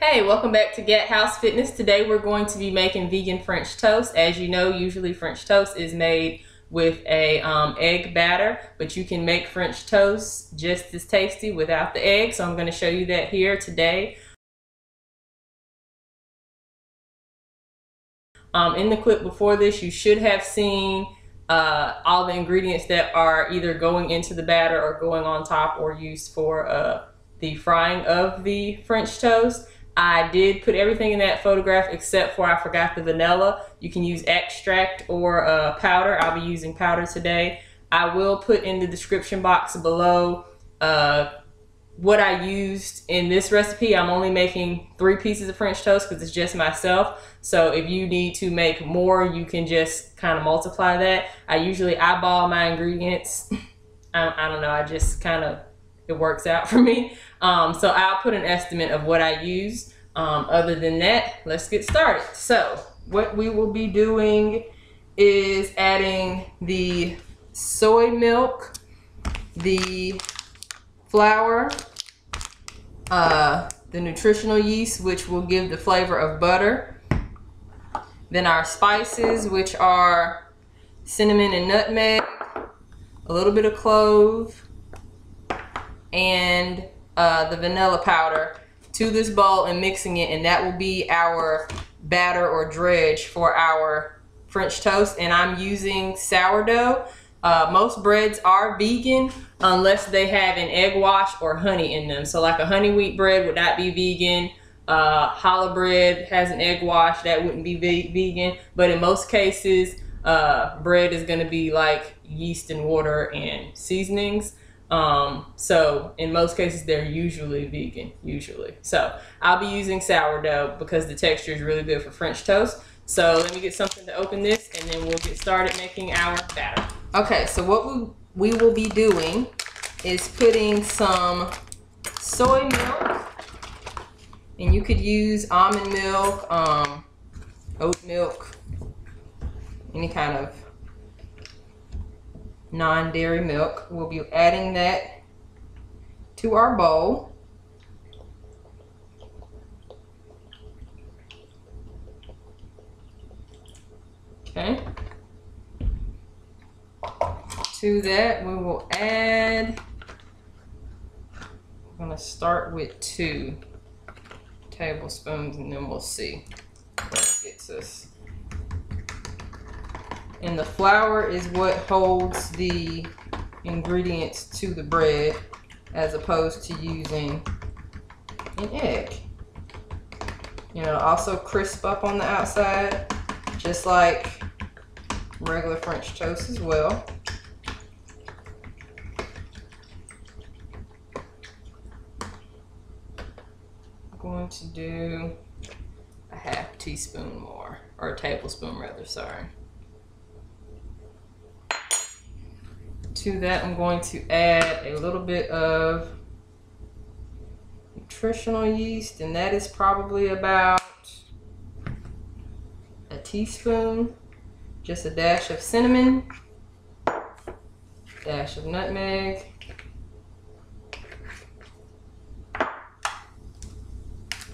Hey, welcome back to GatHouse Fitness. Today we're going to be making vegan French toast. As you know, usually French toast is made with a egg batter, but you can make French toast just as tasty without the egg. So I'm going to show you that here today. In the clip before this, you should have seen all the ingredients that are either going into the batter or going on top or used for the frying of the French toast. I did put everything in that photograph except for I forgot the vanilla. You can use extract or powder. I'll be using powder today. I will put in the description box below what I used in this recipe. I'm only making 3 pieces of French toast because it's just myself. So if you need to make more, you can just kind of multiply that. I usually eyeball my ingredients. I don't know, I just kind of, it works out for me. So I'll put an estimate of what I use. Other than that, let's get started. So what we will be doing is adding the soy milk, the flour, the nutritional yeast, which will give the flavor of butter. Then our spices, which are cinnamon and nutmeg, a little bit of clove, and the vanilla powder to this bowl and mixing it, and that will be our batter or dredge for our French toast. And I'm using sourdough. Most breads are vegan unless they have an egg wash or honey in them. So like a honey wheat bread would not be vegan. Challah bread has an egg wash, that wouldn't be vegan. But in most cases, bread is gonna be like yeast and water and seasonings. So in most cases they're usually vegan, So I'll be using sourdough because the texture is really good for French toast. So let me get something to open this and then we'll get started making our batter. Okay, so what we will be doing is putting some soy milk, and you could use almond milk, oat milk, any kind of non-dairy milk. We'll be adding that to our bowl. Okay. To that we will add, I'm gonna start with 2 tablespoons and then we'll see what gets us. And the flour is what holds the ingredients to the bread as opposed to using an egg. You know, also crisp up on the outside, just like regular French toast as well. I'm going to do a half teaspoon more, or a tablespoon rather, sorry. To that, I'm going to add a little bit of nutritional yeast, and that is probably about a teaspoon. Just a dash of cinnamon, dash of nutmeg,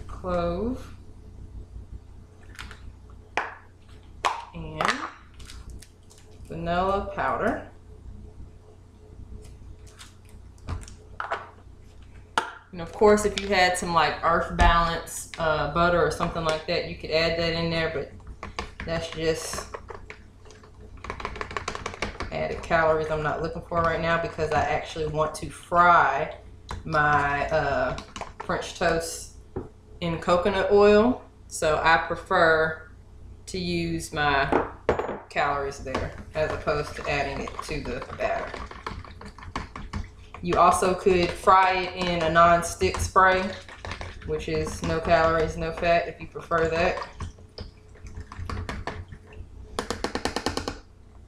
clove, and vanilla powder. And of course, if you had some like Earth Balance butter or something like that, you could add that in there, but that's just added calories I'm not looking for right now because I actually want to fry my French toast in coconut oil. So I prefer to use my calories there as opposed to adding it to the batter. You also could fry it in a non-stick spray, which is no calories, no fat, if you prefer that.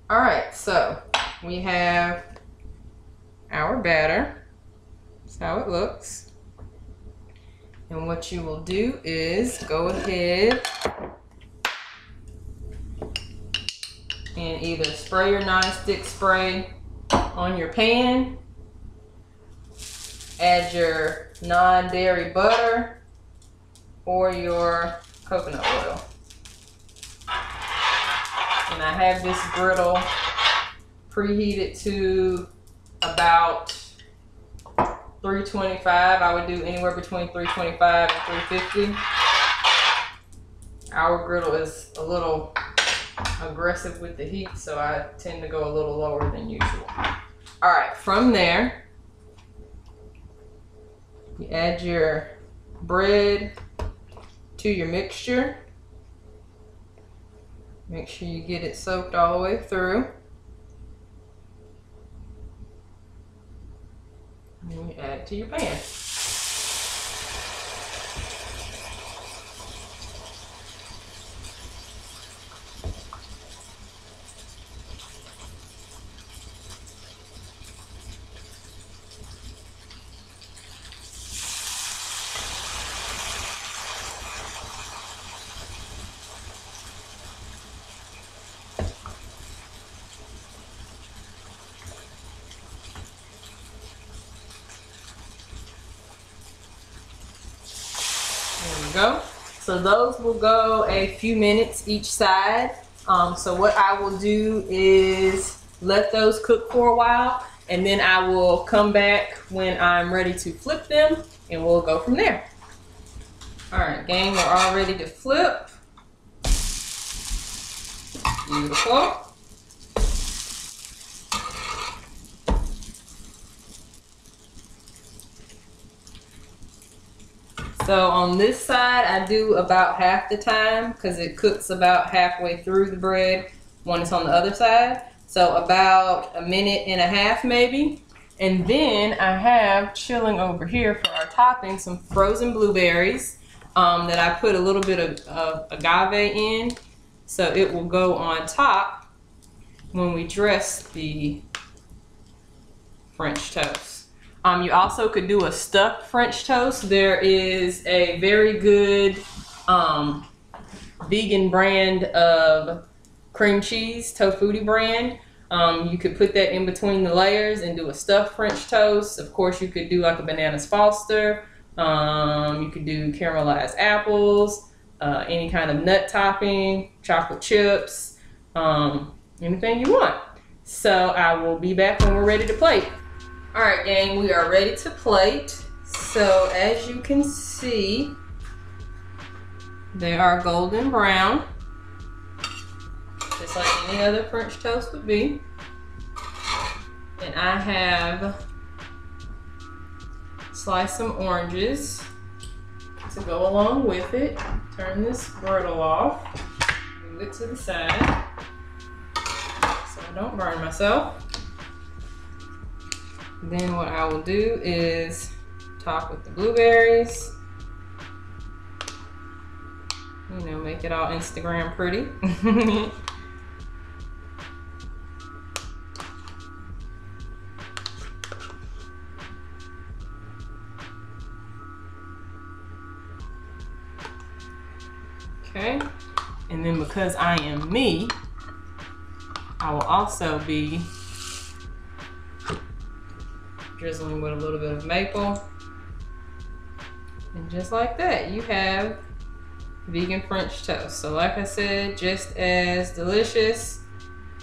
All right, so we have our batter. That's how it looks. And what you will do is go ahead and either spray your non-stick spray on your pan, add your non-dairy butter, or your coconut oil. And I have this griddle preheated to about 325. I would do anywhere between 325 and 350. Our griddle is a little aggressive with the heat, so I tend to go a little lower than usual. All right, from there, you add your bread to your mixture. Make sure you get it soaked all the way through. And then you add it to your pan. There we go. So those will go a few minutes each side. So what I will do is let those cook for a while, and then I will come back when I'm ready to flip them, and we'll go from there. All right, gang, we're all ready to flip. Beautiful. So on this side, I do about half the time because it cooks about halfway through the bread when it's on the other side. So about a minute and a half maybe. And then I have chilling over here for our topping some frozen blueberries that I put a little bit of agave in. So it will go on top when we dress the French toast. You also could do a stuffed French toast. There is a very good vegan brand of cream cheese, Tofutti brand. You could put that in between the layers and do a stuffed French toast. Of course, you could do like a bananas Foster. You could do caramelized apples, any kind of nut topping, chocolate chips, anything you want. So I will be back when we're ready to plate. All right, gang, we are ready to plate. So as you can see, they are golden brown, just like any other French toast would be. And I have sliced some oranges to go along with it. Turn this griddle off, move it to the side so I don't burn myself. Then what I will do is top with the blueberries. You know, make it all Instagram pretty. Okay, and then because I am me, I will also be drizzling with a little bit of maple. And just like that, you have vegan French toast. So like I said, just as delicious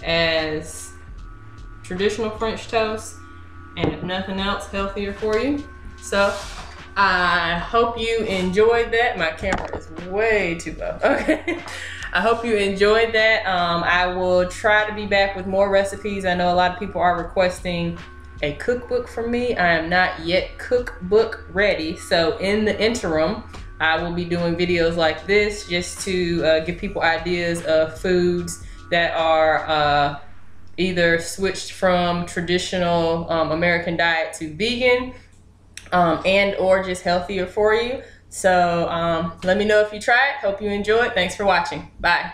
as traditional French toast, and if nothing else, healthier for you. So I hope you enjoyed that. My camera is way too low. Okay. I hope you enjoyed that. I will try to be back with more recipes. I know a lot of people are requesting a cookbook from me. I am not yet cookbook ready. So in the interim, I will be doing videos like this just to give people ideas of foods that are either switched from traditional American diet to vegan, and or just healthier for you. So let me know if you try it. Hope you enjoy it. Thanks for watching. Bye.